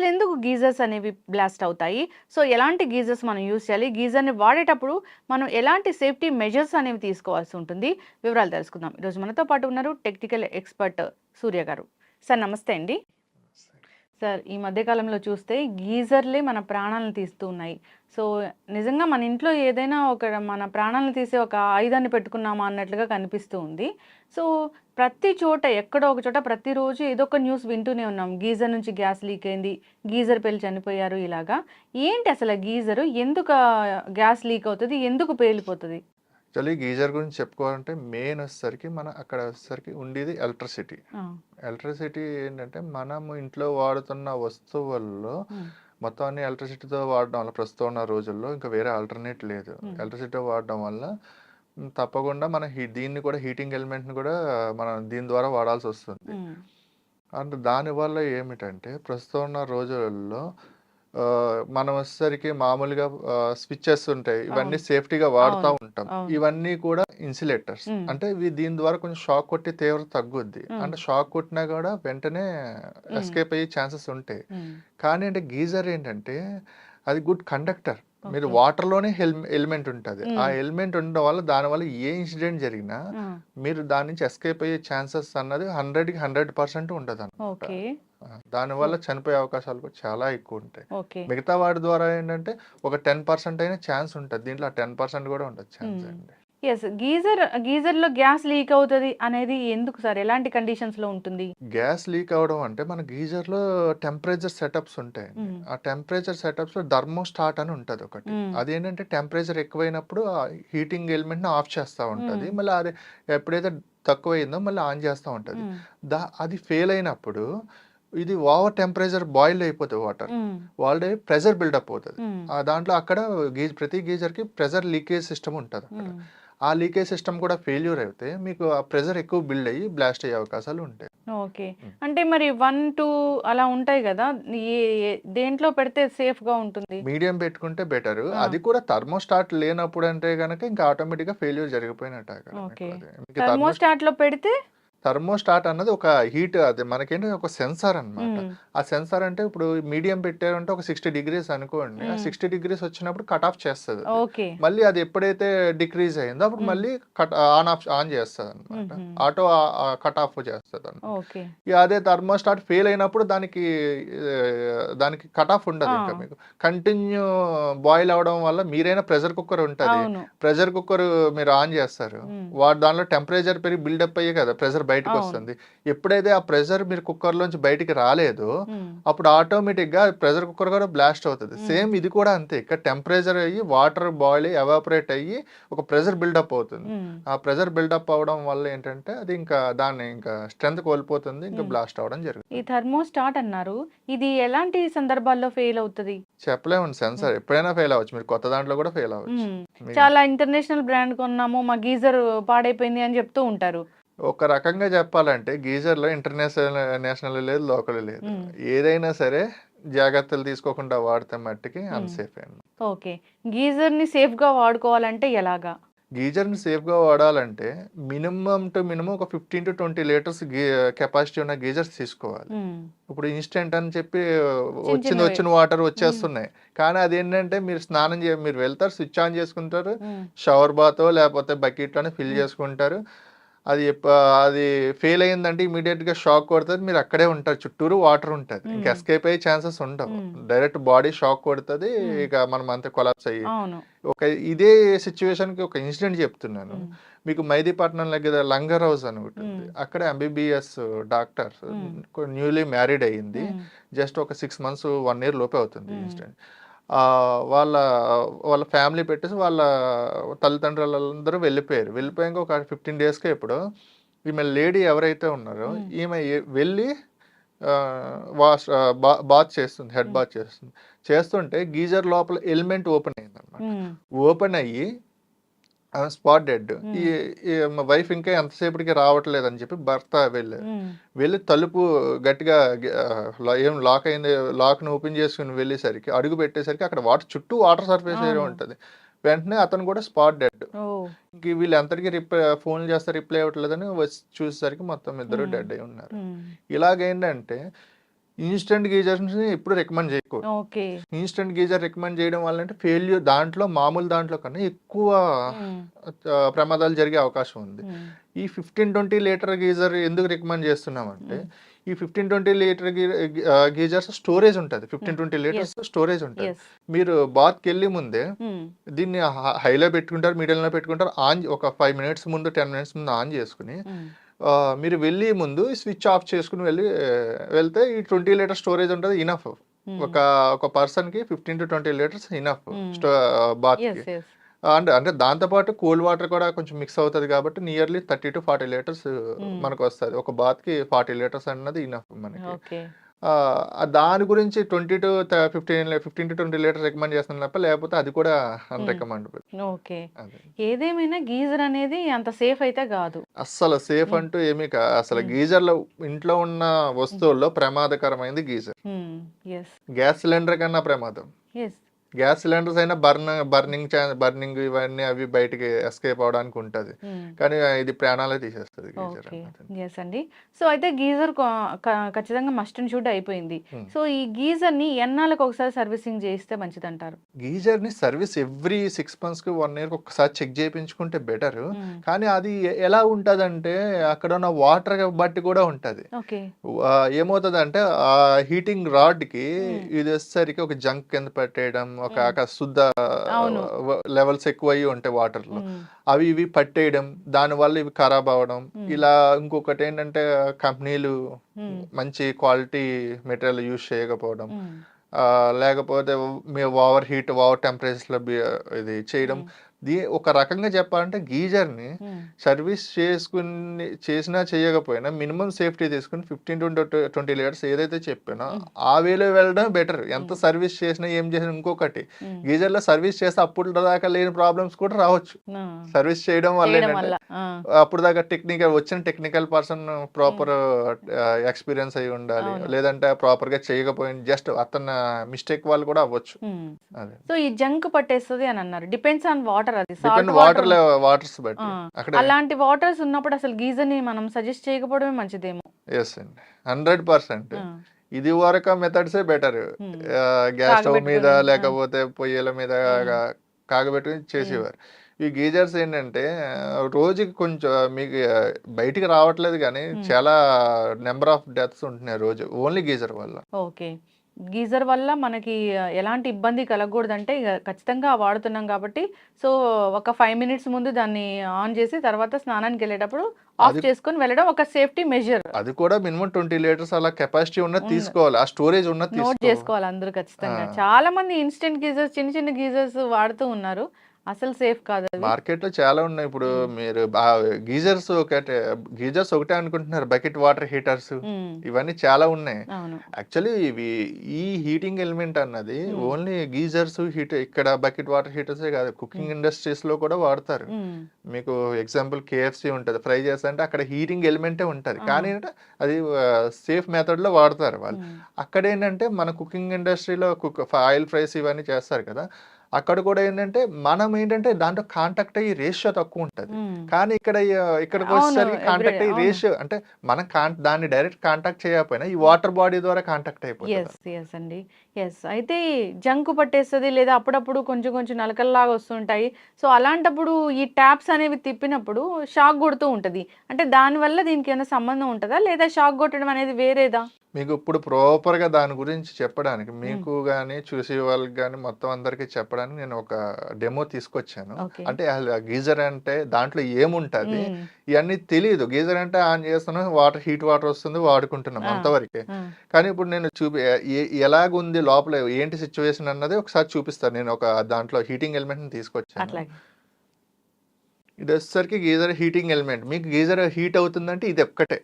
అసలెందుకు geysers అనేవి blast అవుతాయి? So, ఎలాంటి గీజర్స్ మనం యూజ్ చేయాలి? గీజర్‌ని వాడేటప్పుడు మనం ఎలాంటి సేఫ్టీ మెజర్స్ అనేవి తీసుకోవాల్సి ఉంటుంది? వివరాలు తెలుసుకుందాం. ఈరోజు మనతో పాటు ఉన్నారు టెక్నికల్ ఎక్స్‌పర్ట్ సూర్య గారు. సార్ నమస్తే అండి. సార్ ఈ మధ్య కాలంలో చూస్తే గీజర్‌లే మన ప్రాణాలను తీస్తూ ఉన్నాయి. సో, నిజంగా మన ఇంట్లో ఏదైనా మన ప్రాణాలను తీసే ఒక ఆయుధాన్ని పెట్టుకున్నామా అన్నట్లుగా కనిపిస్తూ ఉంది. సో, ప్రతి చోట ఎక్కడో ఒక చోట ప్రతిరోజు ఏదో ఒక న్యూస్ వింటూనే ఉన్నాం. గీజర్ నుంచి గ్యాస్ లీక్ అయింది. గీజర్ పేలి చనిపోయారు ఇలాగా. ఏంటి అసల గీజరు? ఎందుకు గ్యాస్ లీక్ అవుతది? ఎందుకు పేలిపోతది? యాక్చువల్లీ గీజర్ గురించి చెప్పుకోవాలంటే మెయిన్ వచ్చేసరికి అక్కడ వచ్చేసరికి ఉండేది ఎలక్ట్రిసిటీ. ఆ! ఎలక్ట్రిసిటీ ఏంటంటే మనం ఇంట్లో వాడుతున్న వస్తువుల్లో హ్మ్. మొత్తం అన్ని ఎలక్ట్రిసిటీతో వాడడం వల్ల ప్రస్తుతం ఉన్న రోజుల్లో ఇంకా వేరే ఆల్టర్నేట్ లేదు. హ్మ్. ఎలక్ట్రిసిటీతో వాడడం వల్ల తప్పకుండా మన దీన్ని కూడా హీటింగ్ ఎలిమెంట్ని కూడా మనం దీని ద్వారా వాడాల్సి వస్తుంది. హ్మ్. అండ్ దానివల్ల ఏమిటంటే ప్రస్తుతం ఉన్న రోజులలో మనం వచ్చేసరికి మామూలుగా స్విచ్చెస్ ఉంటాయి. ఇవన్నీ అవును. సేఫ్టీగా వాడుతూ అవును. ఉంటాం. అవును. ఇవన్నీ కూడా ఇన్సులేటర్స్. హ్మ్. అంటే ఇవి దీని ద్వారా కొంచెం షాక్ కొట్టి తీవ్రత తగ్గుద్ది. హ్మ్. అంటే షాక్ కొట్టినా కూడా వెంటనే హ్మ్. ఎస్కేప్ అయ్యే ఛాన్సెస్ ఉంటాయి. హ్మ్. కానీ అంటే గీజర్ ఏంటంటే అది గుడ్ కండక్టర్. మీరు ఓకే. వాటర్‌లోనే ఎలిమెంట్ ఉంటది. ఆ హ్మ్. ఎలిమెంట్ ఉండడం వల్ల దానివల్ల ఏ ఇన్సిడెంట్ జరిగినా ఆ! మీరు దాని నుంచి ఎస్కేప్ అయ్యే ఛాన్సెస్ అన్నది 100కి 100% ఉంటదనమాట. ఓకే. సో దానివల్ల చనిపోయే అవకాశాలు కూడా చాలా ఎక్కువుంటాయి. ఓకే. మిగతా వాటి ద్వారా ఏంటంటే ఒక 10% అయినా ఛాన్స్ ఉంటది. దీంట్లో ఆ 10% కూడా ఉండదు ఛాన్స్ హ్మ్. అండి. యెస్. గీజర్‌లో గ్యాస్ లీక్ అవుతది అనేది ఎందుకు సార్? ఎలాంటి కండిషన్స్‌లో ఉంటుంది? గ్యాస్ లీక్ అవ్వడం అంటే మన గీజర్‌లో టెంపరేచర్ సెటప్స్ ఉంటాయండి. హ్మ్. ఆ టెంపరేచర్ సెటప్స్‌లో థర్మోస్టాట్ అని ఉంటది ఒకటి. హ్మ్. అదేంటంటే టెంపరేచర్ ఎక్కువైనప్పుడు ఆ హీటింగ్ ఎలిమెంట్‌ని ఆఫ్ చేస్తా ఉంటది. హ్మ్. మళ్ళీ అది ఎప్పుడైతే తక్కువయిందో మళ్ళీ ఆన్ చేస్తా ఉంటది. హ్మ్. అది ఫెయిల్ అయినప్పుడు ఇది ఓవర్ టెంపరేచర్ బాయిల్ అయిపోతది వాటర్. హ్మ్. ఆల్రెడీ ప్రెషర్ బిల్డప్ అవుతది. హ్మ్. దాంట్లో అక్కడ ప్రతి గీజర్‌కి ప్రెషర్ లీకేజ్ సిస్టమ్ ఉంటదక్కడ. హ్మ్. ఆ లీకేజ్ సిస్టమ్ కూడా ఫెయిల్యూర్ అయితే మీకు ఆ ప్రెషర్ ఎక్కువ బిల్డ్ అయ్యి బ్లాస్ట్ అయ్యే అవకాశాలు ఉంటాయి. ఓకే. హ్మ్. అంటే మరి 1, 2 అలా ఉంటాయి గదా! ఏ ఏ దేంట్లో పెడితే సేఫ్‌గా ఉంటుంది? మీడియం పెట్టుకుంటే బెటరు. ఆ! అది కూడా థర్మోస్టాట్ లేనప్పుడంటే గనక ఇంకా ఆటోమేటిక్‌గా ఫెయిల్యూర్ జరిగిపోయినట్టే అక్కడ మీకు ఓకే. అది. మీకు థర్మోస్టాట్‌లో పెడితే థర్మోస్టాట్ అన్నది ఒక హీట్ అది మనకేంటి ఒక సెన్సార్ అన్నమాట. హ్మ్. ఆ సెన్సార్ అంటే ఇప్పుడు మీడియం పెట్టారంటే ఒక 60 డిగ్రీస్ అనుకోండి. ఆ హ్మ్. 60 డిగ్రీస్ వచ్చినప్పుడు కట్ ఆఫ్ చేస్తదది. ఓకే. మళ్ళీ అది ఎప్పుడైతే డిక్రీజ్ అయిందో అప్పుడు హ్మ్. మళ్ళీ ఆన్ చేస్తదన్నమాట. హుహు. ఆటో కట్ ఆఫ్ చేస్తదన్నమాట. ఓకే. ఇక అదే థర్మోస్టాట్ ఫెయిల్ అయినప్పుడు దానికి కట్ ఆఫ్ ఆ! ఉండదు ఇంకా మీకు. కంటిన్యూ బాయిల్ అవ్వడం వల్ల మీరైనా ప్రెషర్ కుక్కర్ ఉంటది. అవును. ప్రెషర్ కుక్కర్ మీరు ఆన్ చేస్తారు. హ్మ్. దానిలో టెంపరేచర్ పెరిగి బిల్డప్ అయ్యే కదా ప్రెషర్ అవును. బయటకొస్తుంది. ఎప్పుడైతే ఆ ప్రెషర్ మీరు కుక్కర్‌లోంచి బయటికి రాలేదో, హ్మ్. అప్పుడు ఆటోమేటిక్‌గా ప్రెషర్ కుక్కర్ కూడా బ్లాస్ట్ అవుతది. హ్మ్. సేమ్ ఇది కూడా అంతే. ఇక్కడ టెంపరేచర్ అయ్యి, వాటర్ బాయిల్ అయ్యి, ఎవాపరేట్ అయ్యి, ఒక ప్రెషర్ బిల్డప్ అవుతుంది. హ్మ్. ఆ ప్రెషర్ బిల్డప్ అవ్వడం వల్ల ఏంటంటే, అది ఇంకా దాన్ని ఇంకా స్ట్రెంత్ కోల్పోతుంది. ఇంకా హ్మ్. బ్లాస్ట్ అవ్వడం ఈ జరుగుతుంది. థర్మోస్టాట్ అన్నారు. ఇది ఎలాంటి సందర్భాల్లో ఫెయిల్ అవుతది? చెప్పలేమండి హ్మ్. సెన్సార్ ఎప్పుడైనా ఫెయిల్ అవ్వచ్చు. మీరు కొత్త దాంట్లో కూడా ఫెయిల్ అవ్వచ్చు. హ్మ్. మీ చాలా ఇంటర్నేషనల్ బ్రాండ్ కొన్నాము. మా గీజర్ పాడైపోయింది అని చెప్తూ ఉంటారు. ఒక రకంగా చెప్పాలంటే గీజర్‌లో నేషనల్ లేదు, లోకల్ లేదు. హ్మ్. ఏదైనా సరే జాగ్రత్తలు తీసుకోకుండా వాడితే మట్టికి హ్మ్. అన్‌సేఫే అండి. ఓకే. గీజర్‌ని సేఫ్‌గా వాడుకోవాలంటే ఎలాగా? గీజర్‌ని సేఫ్‌గా వాడాలంటే మినిమమ్ టు మినిమమ్ ఒక 15-20 లీటర్స్ కెపాసిటీ ఉన్న గీజర్స్ తీసుకోవాలి. హ్మ్. ఇప్పుడు ఇన్‌స్టంట్ అని చెప్పి చిన్న చిన్నవి. వచ్చిన వాటర్ హ్మ్. వచ్చేస్తున్నాయి. కానీ అదేంటంటే మీరు వెళ్తారు, స్విచ్ ఆన్ చేసుకుంటారు. హ్మ్. షవర్ బాతో లేపోతే బకెట్‌లోనే ఫిల్ హ్మ్. చేసుకుంటారు. అది అది ఫెయిల్ అయిందంటే ఇమ్మీడియేట్‌గా షాక్ కొడతది. మీరు అక్కడే ఉంటారు. చుట్టూరు వాటర్ ఉంటది. ఇంక హ్మ్. ఎస్కేప్ అయ్యే ఛాన్సెస్ ఉండవు. హ్మ్. డైరెక్ట్ బాడీ షాక్ కొడతది. హ్మ్. ఇక మనం అంతా కొలాప్స్ అయ్యి అవును. ఇదే సిట్యుయేషన్‌కి ఒక ఇన్సిడెంట్ చెప్తున్నాను. హ్మ్. మీకు మెహదీపట్నం దగ్గర లంగర్ హౌస్ అని ఒకటుంది. హ్మ్. అక్కడ ఎంబీబీఎస్ డాక్టర్ హ్మ్. న్యూలీ మ్యారీడ్ అయ్యింది. హ్మ్. జస్ట్ ఒక 6 మంత్స్, 1 ఇయర్ లోపే అవుతుంది హ్మ్. ఇన్సిడెంట్. వాళ్ళ వాళ్ళ ఫ్యామిలీ పెట్టేసి వాళ్ళ తల్లిదండ్రులందరూ వెళ్ళిపోయారు. వెళ్ళిపోయాక ఒక 15 డేస్‌కో ఎప్పుడో ఈమె లేడీ ఎవరైతే ఉన్నారో హ్మ్. ఈమె వెళ్ళి బాత్ చేస్తుంది. హెడ్ హ్మ్. బాత్ చేస్తుంది. చేస్తుంటే గీజర్ లోపల ఎలిమెంట్ ఓపెన్ అయిందనమాట. హ్మ్. ఓపెన్ అయ్యి స్పాట్ డెడ్. ఈ హ్మ్. ఈ మా వైఫ్ ఇంకా ఎంతసేపటికి రావట్లేదని చెప్పి భర్త వెళ్ళారు. హ్మ్. వెళ్ళి తలుపు గట్టిగా ఏం లాక్ అయింది, లాక్‌ని ఓపెన్ చేసుకొని వెళ్ళేసరికి అడుగు పెట్టేసరికి అక్కడ చుట్టూ వాటర్ సర్ఫేస్ ఏరియా అవును. ఉంటది. వెంటనే అతను కూడా స్పాట్ డెడ్. ఓహ్! ఇంక వీళ్ళు ఎంతటికి ఫోన్లు చేస్తే రిప్లై ఇవ్వట్లేదని వచ్చి చూసేసరికి మొత్తం ఇద్దరు హ్మ్. డెడ్ అయి ఉన్నారు. హ్మ్. ఇలాగేంటంటే ఇన్స్టెంట్ గీజర్స్ని ఎప్పుడు రికమెండ్ చేయకూడదు. ఓకే. ఇన్స్టెంట్ గీజర్ రికమెండ్ చేయడం వల్ల అంటే ఫెయిల్యూర్ దాంట్లో మామూలు దాంట్లో కన్నా ఎక్కువ ప్రమాదాలు జరిగే అవకాశం ఉంది. ఈ 15-20 లీటర్ గీజర్ ఎందుకు రికమెండ్ చేస్తున్నామంటే ఈ 15-20 లీటర్ గీజర్స్ స్టోరేజ్ ఉంటుంది. 15-20 లీటర్స్ స్టోరేజ్ ఉంటుంది. మీరు బాత్కి వెళ్ళి ముందే దీన్ని హైలో పెట్టుకుంటారు, మీడియంలో పెట్టుకుంటారు, ఆన్ ఒక 5 మినిట్స్ ముందు 10 మినిట్స్ ముందు ఆన్ చేసుకుని మీరు వెళ్ళి ముందు స్విచ్ ఆఫ్ చేసుకుని వెళ్తే ఈ 20 లీటర్ స్టోరేజ్ ఉంటుంది. ఇనఫ్ ఒక పర్సన్కి 15-20 లీటర్స్ ఇనఫ్ బాత్కి. అంటే దాంతోపాటు కూల్ వాటర్ కూడా కొంచెం మిక్స్ అవుతుంది కాబట్టి నియర్లీ 30-40 లీటర్స్ మనకు వస్తుంది. ఒక బాత్కి 40 లీటర్స్ అన్నది ఇనఫ్ మనకి. దాని గురించి 15-20 లీటర్స్ రికమెండ్ చేస్తాను తప్ప లేకపోతే అది కూడా అన్రికమెండబుల్. ఓకే. ఏదేమైనా గీజర్ అనేది అంత సేఫ్ అయితే కాదు. అస్సలు సేఫ్ అంటూ ఏమీ అసలు గీజర్లో ఇంట్లో ఉన్న వస్తువుల్లో ప్రమాదకరమైనది గీజర్. గ్యాస్ సిలిండర్ కన్నా ప్రమాదం. గ్యాస్ సిలిండర్స్ అయినా బర్నింగ్ ఇవన్నీ అవి బయటికి ఎస్కేప్ అవడానికి ఉంటుంది, కానీ ఇది ప్రాణాలే తీసేస్తుంది గీజర్. ఎస్ అండి. సో అయితే గీజర్ ఖచ్చితంగా మస్ట్ అండ్ షుడ్ అయిపోయింది. సో ఈ గీజర్ ని ఎన్నాళ్ళకి ఒకసారి సర్వీసింగ్ చేయిస్తే మంచిది అంటారు? గీజర్ ని సర్వీస్ ఎవ్రీ 6 months కి 1 year ఒకసారి చెక్ చేయించుకుంటే బెటర్. కానీ అది ఎలా ఉంటది అంటే అక్కడ ఉన్న వాటర్ బట్టి కూడా ఉంటది. ఏమవుతుంది అంటే ఆ హీటింగ్ రాడ్ కి ఇది వచ్చేసరికి ఒక జంక్ కింద పెట్టేయడం, ఒక శుద్ధ లెవెల్స్ ఎక్కువ అయ్యి ఉంటాయి వాటర్ లో, అవి ఇవి పట్టేయడం, దాని వల్ల ఇవి ఖరాబ్ అవ్వడం. ఇలా ఇంకొకటి ఏంటంటే కంపెనీలు మంచి క్వాలిటీ మెటీరియల్ యూజ్ చేయకపోవడం, లేకపోతే ఓవర్ హీట్ ఓవర్ టెంపరేచర్ లో ఇది చేయడం. ఒక రకంగా చెప్పాలంటే గీజర్ని సర్వీస్ చేసినా చేయకపోయినా మినిమం సేఫ్టీ తీసుకుని 15-20 లీటర్స్ ఏదైతే చెప్పానో ఆ వేలో వెళ్ళడం బెటర్. ఎంత సర్వీస్ చేసినా ఏం చేసినా. ఇంకొకటి గీజర్లో సర్వీస్ చేస్తే అప్పుడు దాకా లేని ప్రాబ్లమ్స్ కూడా రావచ్చు సర్వీస్ చేయడం వల్ల. ఏంటంటే అప్పుడు దాకా టెక్నికల్ పర్సన్ ప్రాపర్ ఎక్స్పీరియన్స్ అయి ఉండాలి, లేదంటే ప్రాపర్ గా చేయకపోయింది జస్ట్ అతను మిస్టేక్ వాళ్ళు కూడా అవ్వచ్చు. సో ఈ జంక్ పట్టేస్తుంది అని అన్నారు. Depends on water. అలాంటి వాటర్స్ ఉన్నప్పుడు అసలు గీజర్ ని మనం సజెస్ట్ చేయకపోవడమే మంచిదేమో. 100%. ఇది వరకు మెథడ్సే బెటర్. గ్యాస్ స్టవ్ మీద లేకపోతే పొయ్యిల మీద కాగబెట్టుకుని చేసేవారు. ఈ గీజర్స్ ఏంటంటే రోజుకి కొంచెం మీకు బయటికి రావట్లేదు కానీ చాలా నెంబర్ ఆఫ్ డెత్స్ ఉంటున్నాయి రోజు ఓన్లీ గీజర్ వల్ల. ఓకే. గీజర్ వల్ల మనకి ఎలాంటి ఇబ్బంది కలగకూడదంటే ఇక ఖచ్చితంగా వాడుతున్నాం కాబట్టి సో ఒక 5 minutes ముందు దాన్ని ఆన్ చేసి తర్వాత స్నానానికి వెళ్ళేటప్పుడు ఆఫ్ చేసుకొని వెళ్ళడం ఒక సేఫ్టీ మెజర్. అది కూడా మినిమం 20 లీటర్స్ అలా కెపాసిటీ ఉన్నది తీసుకోవాలి, ఆ స్టోరేజ్ ఉన్నది నోట్ చేసుకోవాలి అందరూ ఖచ్చితంగా. చాలా మంది ఇన్స్టెంట్ గీజర్స్ చిన్న చిన్న గీజర్స్ వాడుతూ ఉన్నారు, అసలు సేఫ్ కాదు. మార్కెట్ లో చాలా ఉన్నాయి. ఇప్పుడు మీరు గీజర్స్ ఒకటే అనుకుంటున్నారు, బకెట్ వాటర్ హీటర్స్ ఇవన్నీ చాలా ఉన్నాయి. యాక్చువల్లీ ఇవి ఈ హీటింగ్ ఎలిమెంట్ అన్నది ఓన్లీ గీజర్స్ ఇక్కడ బకెట్ వాటర్ హీటర్సే కాదు, కుకింగ్ ఇండస్ట్రీస్ లో కూడా వాడతారు. మీకు ఎగ్జాంపుల్ KFC ఉంటది, ఫ్రై చేస్తా అంటే అక్కడ హీటింగ్ ఎలిమెంటే ఉంటది, కానీ అది సేఫ్ మెథడ్ లో వాడతారు వాళ్ళు. అక్కడ ఏంటంటే మన కుకింగ్ ఇండస్ట్రీలో ఆయిల్ ఫ్రైస్ ఇవన్నీ చేస్తారు కదా, అక్కడ కూడా ఏంటంటే మనం ఏంటంటే దాంట్లో కాంటాక్ట్ అయ్యి రేషియో తక్కువ ఉంటుంది. కానీ ఇక్కడికి వచ్చేసరికి కాంటాక్ట్ అయ్యి రేషియో అంటే మనం దాన్ని డైరెక్ట్ కాంటాక్ట్ చేయకపోయినా ఈ వాటర్ బాడీ ద్వారా కాంటాక్ట్ అయిపోతుంది. అయితే జంక్ పట్టేస్తుంది లేదా అప్పుడప్పుడు కొంచెం కొంచెం నలకల్లాగా వస్తుంటాయి. సో అలాంటప్పుడు ఈ ట్యాప్స్ అనేవి తిప్పినప్పుడు షాక్ కొడుతూ ఉంటుంది. అంటే దానివల్ల దీనికి ఏమైనా సంబంధం ఉంటుందా లేదా షాక్ కొట్టడం అనేది వేరేదా? మీకు ఇప్పుడు ప్రాపర్గా దాని గురించి చెప్పడానికి మీకు కానీ చూసే వాళ్ళకి కానీ మొత్తం అందరికీ చెప్పడానికి నేను ఒక డెమో తీసుకొచ్చాను. అంటే గీజర్ అంటే దాంట్లో ఏముంటుంది ఇవన్నీ తెలియదు. గీజర్ అంటే ఆన్ చేస్తున్నాం, హీట్ వాటర్ వస్తుంది, వాడుకుంటున్నాం అంతవరకే. కానీ ఇప్పుడు నేను ఎలాగుంది లోపల ఏంటి సిచ్యువేషన్ అన్నది ఒకసారి చూపిస్తాను. నేను ఒక దాంట్లో హీటింగ్ ఎలిమెంట్ తీసుకొచ్చాను. ఇది వచ్చేసరికి గీజర్ హీటింగ్ ఎలిమెంట్. మీకు గీజర్ హీట్ అవుతుందంటే ఇది ఒక్కటే,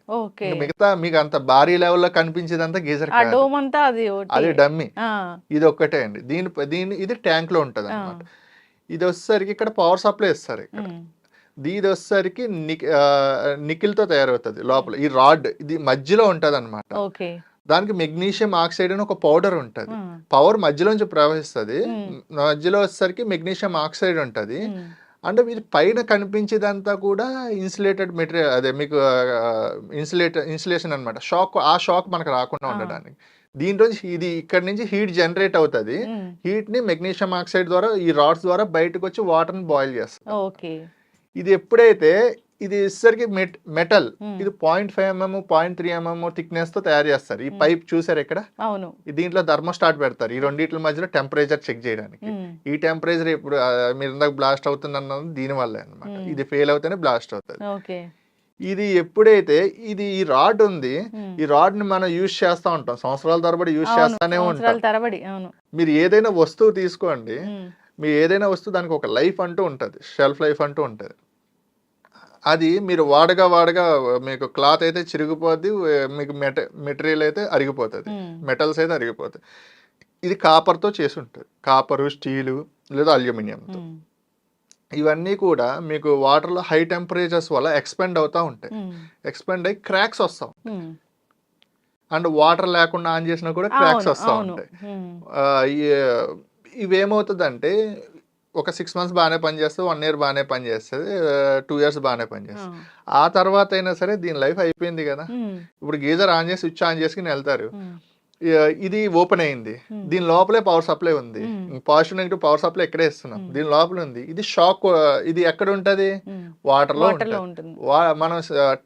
మిగతా మీకు అంత భారీ లెవెల్లో కనిపించేదంతా గీజర్ అది డమ్మీ. ఇది ఒక్కటే అండి. ఇది ట్యాంక్ లో ఉంటది అనమాట. ఇది వచ్చేసరికి ఇక్కడ పవర్ సప్లై ఇస్తారు. ఇక్కడ ఇది వచ్చేసరికి నికిల్ తో తయారవుతుంది. లోపల ఈ రాడ్ ఇది మధ్యలో ఉంటది అనమాట. దానికి మెగ్నీషియం ఆక్సైడ్ అని ఒక పౌడర్ ఉంటది. పవర్ మధ్యలోంచి ప్రవహిస్తుంది, మధ్యలో వచ్చేసరికి మెగ్నీషియం ఆక్సైడ్ ఉంటది. అంటే ఇది పైన కనిపించేదంతా కూడా ఇన్సులేటెడ్ మెటీరియల్, అదే మీకు ఇన్సులేషన్ అనమాట. ఆ షాక్ మనకు రాకుండా ఉండడానికి దీంట్లో ఇది ఇక్కడ నుంచి హీట్ జనరేట్ అవుతుంది. హీట్ ని మెగ్నీషియం ఆక్సైడ్ ద్వారా ఈ రాడ్స్ ద్వారా బయటకు వచ్చి వాటర్ ని బాయిల్ చేస్తారు. ఓకే. ఇది ఎప్పుడైతే ఇది ఇసరికి మెటల్ ఇది 0.5 mm 0.3 mm థిక్నెస్ తో తయారు చేస్తారు. ఈ పైప్ చూసారు ఇక్కడ, అవును, దీంట్లో థర్మోస్టాట్ పెడతారు ఈ రెండిట్ల మధ్యలో టెంపరేచర్ చెక్ చేయడానికి. ఈ టెంపరేచర్ ఇప్పుడు మీరు ఇందాక బ్లాస్ట్ అవుతుంది అన్నది దీని వల్లే అనమాట. ఇది ఫెయిల్ అవుతేనే బ్లాస్ట్ అవుతుంది. ఓకే. ఇది ఎప్పుడైతే ఇది ఈ రాడ్ ఉంది, ఈ రాడ్ ని మనం యూజ్ చేస్తా ఉంటాం, సంవత్సరాల తరబడి యూజ్ చేస్తానే ఉంటాం. మీరు ఏదైనా వస్తువు తీసుకోండి, మీరు ఏదైనా వస్తువు దానికి ఒక లైఫ్ అంటూ ఉంటుంది, షెల్ఫ్ లైఫ్ అంటూ ఉంటుంది. అది మీరు వాడగా మీకు క్లాత్ అయితే చిరిగిపోద్ది, మీకు మెటీరియల్ అయితే అరిగిపోతుంది, మెటల్స్ అయితే అరిగిపోతాయి. ఇది కాపర్తో చేసి ఉంటుంది, కాపరు, స్టీలు లేదా అల్యూమినియంతో. ఇవన్నీ కూడా మీకు వాటర్లో హై టెంపరేచర్స్ వల్ల ఎక్స్పెండ్ అవుతూ ఉంటాయి. ఎక్స్పెండ్ అయ్యి క్రాక్స్ వస్తూ ఉంటాయి. అండ్ వాటర్ లేకుండా ఆన్ చేసినా కూడా క్రాక్స్ వస్తూ ఉంటాయి. ఇవేమవుతుందంటే ఒక 6 months బాగానే పనిచేస్తుంది, 1 year బాగానే పనిచేస్తుంది, 2 years బాగానే పనిచేస్తుంది. ఆ తర్వాత అయినా సరే దీని లైఫ్ అయిపోయింది కదా. ఇప్పుడు గీజర్ ఆన్ చేసి స్విచ్ ఆన్ చేసుకుని వెళ్తారు, ఇది ఓపెన్ అయింది, దీని లోపలే పవర్ సప్లై ఉంది, పాజిటివ్ నెగిటివ్ పవర్ సప్లై ఎక్కడే ఇస్తున్నాం, దీని లోపల ఉంది. ఇది షాక్, ఇది ఎక్కడ ఉంటది, వాటర్ లో ఉంటుంది. మనం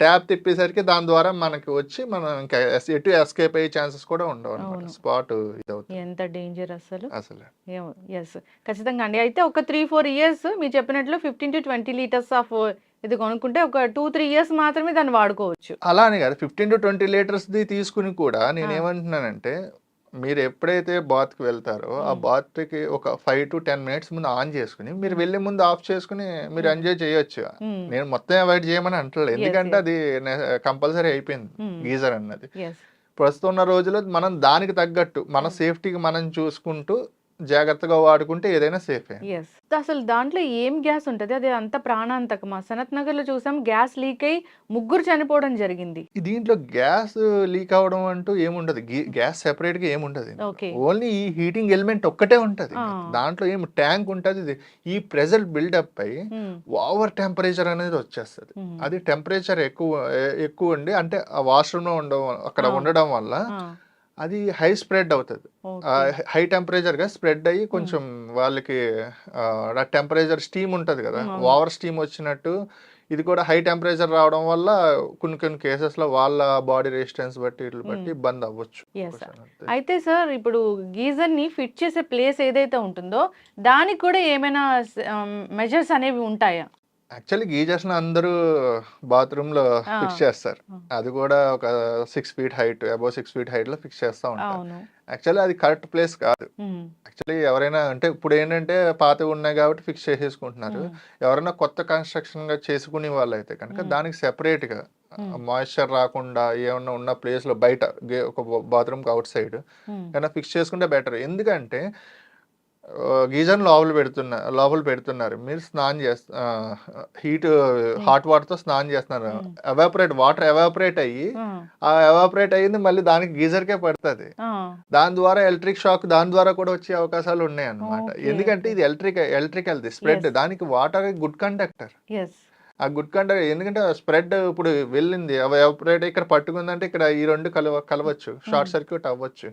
ట్యాప్ తిప్పేసరికి దాని ద్వారా మనకి వచ్చి మనం ఇంకా ఎటు ఎస్కేప్ అయ్యే ఛాన్సెస్ కూడా ఉండవు అన్నమాట. స్పాట్ ఇది అవుతుంది. ఎంత డేంజర్ అసలు. ఎస్, ఖచ్చితంగా అండి. అయితే ఒక 3-4 years మీరు చెప్పినట్లు 15 to 20 liters ఆఫ్ ఇది కొనుక్కుంటే ఒక 2-3 years మాత్రమే దాన్ని వాడుకోవచ్చు. అలా అని కాదు, 15 to 20 liters ది తీసుకుని కూడా నేనేమంటున్నానంటే, మీరు ఎప్పుడైతే బాత్కి వెళ్తారో ఆ బాత్కి ఒక 5 to 10 minutes ముందు ఆన్ చేసుకుని మీరు వెళ్ళే ముందు ఆఫ్ చేసుకుని మీరు ఎంజాయ్ చేయొచ్చు. నేను మొత్తం అవాయిడ్ చేయమని అంటలేదు, ఎందుకంటే అది కంపల్సరీ అయిపోయింది గీజర్ అన్నది. ప్రస్తుతం ఉన్న రోజుల్లో మనం దానికి తగ్గట్టు మన సేఫ్టీకి మనం చూసుకుంటూ జాగ్రత్తగా వాడుకుంటే ఏదైనా సేఫే. అసలు దాంట్లో ఏం గ్యాస్ ఉంటది, అది అంత ప్రాణాంతకమా? సనత్ నగర్ లో చూసాం, గ్యాస్ లీక్ అయి 3 చనిపోవడం జరిగింది. దీంట్లో గ్యాస్ లీక్ అవడం అంటూ ఏముండదు, గ్యాస్ సెపరేట్ గా ఏముండదు, ఓన్లీ ఈ హీటింగ్ ఎలిమెంట్ ఒక్కటే ఉంటది. దాంట్లో ఏం ట్యాంక్ ఉంటది, ఈ ప్రెజర్ బిల్డప్ అయి ఓవర్ టెంపరేచర్ అనేది వచ్చేస్తుంది. అది టెంపరేచర్ ఎక్కువ ఉండి, అంటే ఆ వాష్రూమ్ లో అక్కడ ఉండడం వల్ల అది హై స్ప్రెడ్ అవుతుంది, హై టెంపరేచర్ గా స్ప్రెడ్ అయ్యి కొంచెం వాళ్ళకి టెంపరేచర్ స్టీమ్ ఉంటది కదా, ఓవర్ స్టీమ్ వచ్చినట్టు ఇది కూడా హై టెంపరేచర్ రావడం వల్ల కొన్ని కేసెస్ లో వాళ్ళ బాడీ రెసిస్టెన్స్ బట్టి ఇట్లా బట్టి ఇబ్బంది అవ్వచ్చు. అయితే సార్, ఇప్పుడు గీజర్ ని ఫిట్ చేసే ప్లేస్ ఏదైతే ఉంటుందో దానికి కూడా ఏమైనా మెజర్స్ అనేవి ఉంటాయా? యాక్చువల్లీ గీజర్స్ అందరూ బాత్రూమ్ లో ఫిక్స్ చేస్తారు, అది కూడా ఒక 6 feet height, above 6 feet height లో ఫిక్స్ చేస్తూ ఉంటారు. యాక్చువల్లీ అది కరెక్ట్ ప్లేస్ కాదు. యాక్చువల్లీ ఎవరైనా అంటే ఇప్పుడు ఏంటంటే పాతవి ఉన్నాయి కాబట్టి ఫిక్స్ చేసేసుకుంటున్నారు. ఎవరైనా కొత్త కన్స్ట్రక్షన్ గా చేసుకునే వాళ్ళు అయితే కనుక దానికి సెపరేట్ గా మాయిశ్చర్ రాకుండా ఏమన్నా ఉన్న ప్లేస్ లో బయట ఒక బాత్రూమ్ కి అవుట్ సైడ్ ఏమైనా ఫిక్స్ చేసుకుంటే బెటర్. ఎందుకంటే గీజర్ లోపల పెడుతున్నారు, మీరు స్నానం హాట్ వాటర్ తో స్నానం చేస్తున్నారు, వాటర్ ఎవాపరేట్ అయ్యి ఆ ఎవాపరేట్ అయ్యింది మళ్ళీ దానికి గీజర్కే పడుతుంది. దాని ద్వారా ఎలక్ట్రిక్ షాక్ దాని ద్వారా కూడా వచ్చే అవకాశాలు ఉన్నాయి అన్నమాట. ఎందుకంటే ఇది ఎలక్ట్రికల్ స్ప్రెడ్, దానికి వాటర్ గుడ్ కండక్టర్. ఆ గుడ్ కండక్టర్ ఎందుకంటే స్ప్రెడ్ ఇప్పుడు వెళ్ళింది ఎవాపరేట్ ఇక్కడ పట్టుకుందంటే ఇక్కడ ఈ రెండు కలవచ్చు, షార్ట్ సర్క్యూట్ అవ్వచ్చు.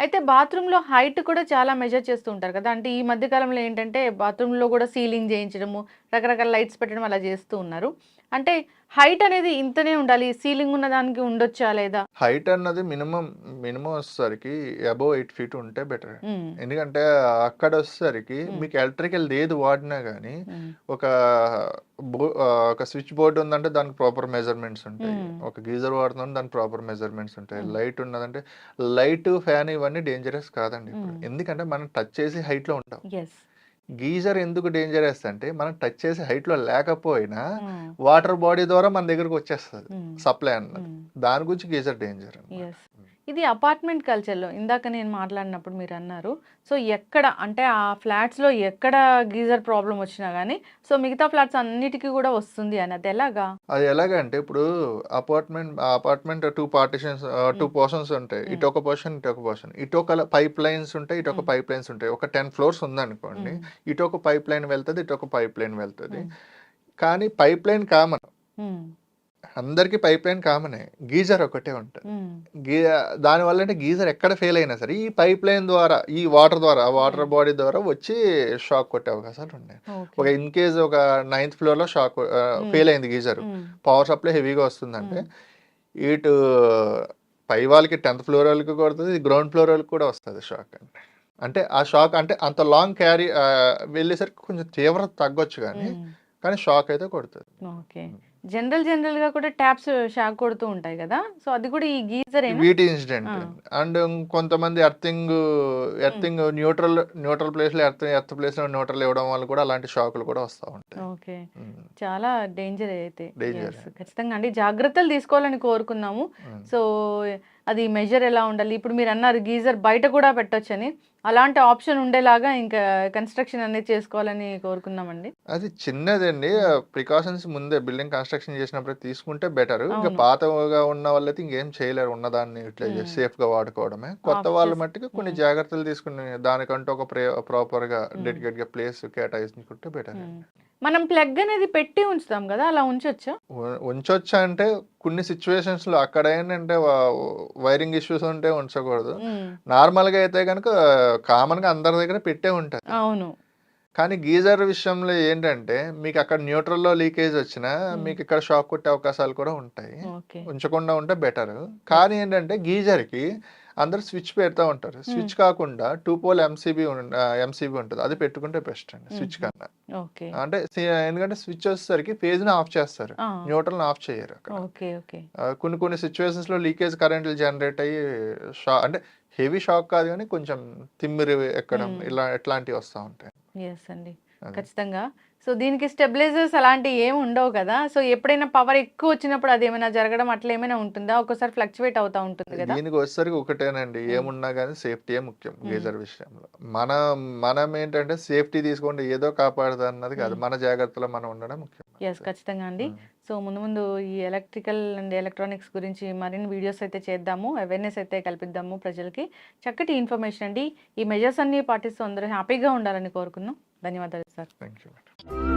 అయితే బాత్రూమ్ లో హైట్ కూడా చాలా మెజర్ చేస్తూ ఉంటారు కదా, అంటే ఈ మధ్య కాలంలో ఏంటంటే బాత్రూమ్ లో కూడా సీలింగ్ చేయించడము, రకరకాల లైట్స్ పెట్టడం అలా చేస్తూ ఉన్నారు. అంటే హైట్ అనేది ఇంతనే ఉండాలి, సీలింగ్ ఉన్న దానికి ఉండొచ్చా లేదా? హైట్ అన్నది మినిమం వచ్చేసరికి అబౌవ్ 8 feet ఉంటే బెటర్. ఎందుకంటే అక్కడ వచ్చేసరికి మీకు ఎలక్ట్రికల్ ఏది వాడినా కానీ ఒక స్విచ్ బోర్డు ఉందంటే దానికి ప్రాపర్ మెజర్మెంట్స్ ఉంటాయి, ఒక గీజర్ వాడుతుందంటే దానికి ప్రాపర్ మెజర్మెంట్స్ ఉంటాయి, లైట్ ఉన్నదంటే లైట్, ఫ్యాన్ ఇవన్నీ డేంజరస్ కాదండి ఇప్పుడు. ఎందుకంటే మనం టచ్ చేసి హైట్ లో ఉంటాం. గీజర్ ఎందుకు డేంజరస్ అంటే మనం టచ్ చేసే హైట్ లో లేకపోయినా వాటర్ బాడీ ద్వారా మన దగ్గరకు వచ్చేస్తుంది సప్లై అన్నది, దాని గురించి గీజర్ డేంజర్. ఇది అపార్ట్మెంట్ కల్చర్లో ఇందాక నేను మాట్లాడినప్పుడు మీరు అన్నారు, సో ఎక్కడ అంటే ఆ ఫ్లాట్స్లో ఎక్కడ గీజర్ ప్రాబ్లం వచ్చినా కానీ సో మిగతా ఫ్లాట్స్ అన్నిటికీ కూడా వస్తుంది అని, అది ఎలాగా? అది ఎలాగంటే ఇప్పుడు అపార్ట్మెంట్ 2 పోర్షన్స్ ఉంటాయి, ఇటు ఒక పోర్షన్ ఇటు ఒక పోర్షన్, ఇటు ఒక పైప్ లైన్స్ ఉంటాయి, ఇటు ఒక పైప్ లైన్స్ ఉంటాయి. ఒక 10 floors ఉందనుకోండి, ఇటు ఒక పైప్ లైన్ వెళ్తుంది, ఇటు ఒక పైప్ లైన్ వెళ్తుంది. కానీ పైప్ లైన్ కామన్, అందరికి పైప్ లైన్ కామనే, గీజర్ ఒకటే ఉంటుంది. ఉమ్, గీ దానివల్ల అంటే గీజర్ ఎక్కడ ఫెయిల్ అయినా సరే ఈ పైప్ లైన్ ద్వారా, ఈ వాటర్ ద్వారా, ఆ వాటర్ బాడీ ద్వారా వచ్చి షాక్ కొట్టే అవకాశాలు ఉన్నాయి. ఓకే. ఒక ఇన్ కేస్ ఒక 9th ఫ్లోర్లో షాక్ ఉమ్, ఫెయిల్ అయింది గీజర్, ఉమ్, పవర్ సప్లై హెవీగా వస్తుందంటే ఉమ్, ఇటు పై వాళ్ళకి 10th ఫ్లోర్ వాళ్ళకి కొడుతుంది, గ్రౌండ్ ఫ్లోర్ వాళ్ళకి కూడా వస్తుంది షాక్. అంటే ఆ షాక్ అంటే అంత లాంగ్ క్యారీ వెళ్ళేసరికి కొంచెం తీవ్రత తగ్గొచ్చు కానీ ఉమ్. కానీ షాక్ అయితే కొడుతుంది. ఓకే. జనరల్ గా కూడా ట్యాప్స్ షాక్ కొడుతూ ఉంటాయి కదా, సో అది కూడా ఈ గీజర్ ఏనా? వీటి ఇన్సిడెంట్ ఆ, అండ్ కొంతమంది ఉమ్, ఎర్తింగ్ న్యూట్రల్ ప్లేస్ లో ఎర్త్ ప్లేస్ లో న్యూట్రల్ ఇవ్వడం వల్ల కూడా అలాంటి షాకులు కూడా వస్తూ ఉంటాయి. ఓకే. చాలా డేంజర్ అయితే. డేంజర్. ఎస్, ఖచ్చితంగా అండి జాగ్రత్తలు తీసుకోవాలని కోరుకున్నాము. సో అది మెజర్ ఎలా ఉండాలి, ఇప్పుడు మీరు అన్నారు గీజర్ బయట కూడా పెట్టొచ్చని, అలాంటి ఆప్షన్ ఉండేలాగా ఇంకా కన్స్ట్రక్షన్ అనేది చేసుకోవాలని కోరుకున్నామండి. అది చిన్నదండి, ఉమ్, ప్రికాషన్స్ ముందే బిల్డింగ్ కన్స్ట్రక్షన్ చేసినప్పుడు తీసుకుంటే బెటర్. ఇంకా అవును. పాతగా ఉన్న వాళ్ళైతే ఇంకేం చేయలేరు, ఉన్నదాన్ని ఇట్లా ఉమ్, సేఫ్ గా వాడుకోవడమే. కొత్త ఆఫ్ వాళ్ళ చేసి మట్టుకు కొన్ని ఉమ్, జాగ్రత్తలు తీసుకుని దానికంటూ ఒక ప్రాపర్ గా ఉమ్, డెడికేట్ గా ప్లేస్ కేటాయించుకుంటే బెటర్. ఉమ్. మనం ప్లగ్ అనేది పెట్టి ఉంచుతాం కదా, అలా ఉంచొచ్చా? ఉంచొచ్చా అంటే కొన్ని సిచ్యువేషన్స్ లో అక్కడ ఏంటంటే వైరింగ్ ఇష్యూస్ ఉంటే ఉంచకూడదు. ఉమ్, నార్మల్ గా అయితే కనుక కామన్ గా అందరి దగ్గర పెట్టే ఉంటుంది. అవును. కానీ గీజర్ విషయంలో ఏంటంటే మీకు అక్కడ న్యూట్రల్లో లీకేజ్ వచ్చినా ఉమ్, మీకు ఇక్కడ షాక్ కొట్టే అవకాశాలు కూడా ఉంటాయి. ఓకే. ఉంచకుండా ఉంటే బెటర్. కానీ ఏంటంటే గీజర్కి అందరు స్విచ్ పెడతా ఉంటారు. ఉమ్, స్విచ్ కాకుండా 2 పోల్ ఎంసీబీ ఉంటుంది, అది పెట్టుకుంటే బెస్ట్ అండి స్విచ్ ఉమ్, కన్నా. ఓకే. అంటే ఎందుకంటే స్విచ్ వచ్చేసరికి ఫేజ్ని ఆఫ్ చేస్తారు, ఆ, న్యూట్రల్ని ఆఫ్ చేయరు అక్కడ. ఓకే. ఓకే. కొన్ని సిచ్యువేషన్స్లో లీకేజ్ కరెంట్లు జనరేట్ అయ్యి అంటే హెవీ షాక్ కాదు కానీ కొంచెం తిమ్మిరి ఎక్కడం ఉమ్, ఇట్లాంటివి వస్తూ ఉంటాయి. ఎస్ అండి, అదే. ఖచ్చితంగా. సో దీనికి స్టెబిలైజర్స్ అలాంటివి ఏమి ఉండవు కదా, సో ఎప్పుడైనా పవర్ ఎక్కువ వచ్చినప్పుడు అది ఏమైనా జరగడం అట్లా ఏమైనా ఉంటుందా? ఒక్కోసారి ఫ్లక్చువేట్ అవుతా ఉంటుంది కదా. దీనికి వచ్చేసరికి ఒకటేనండి, ఉమ్, ఏమున్నా కానీ సేఫ్టీయే ముఖ్యం ఉమ్, గీజర్ విషయంలో. మనం ఏంటంటే సేఫ్టీ తీసుకోండి ఏదో కాపాడుతుంది అన్నది కాదు, ఉమ్. మన జాగ్రత్తలో మనం ఉండడం ముఖ్యం. ఎస్, ఖచ్చితంగా అండి. ఉమ్. సో ముందు ముందు ఈ ఎలక్ట్రికల్ అండ్ ఎలక్ట్రానిక్స్ గురించి మరిన్ని వీడియోస్ అయితే చేద్దాము, అవేర్నెస్ అయితే కల్పిద్దాము ప్రజలకి. చక్కటి ఇన్ఫర్మేషన్ అండి. ఈ మెజర్స్ అన్ని పాటిస్తూ అందరూ హ్యాపీగా ఉండాలని కోరుకున్నాం. ధన్యవాదాలు సార్. Thank you.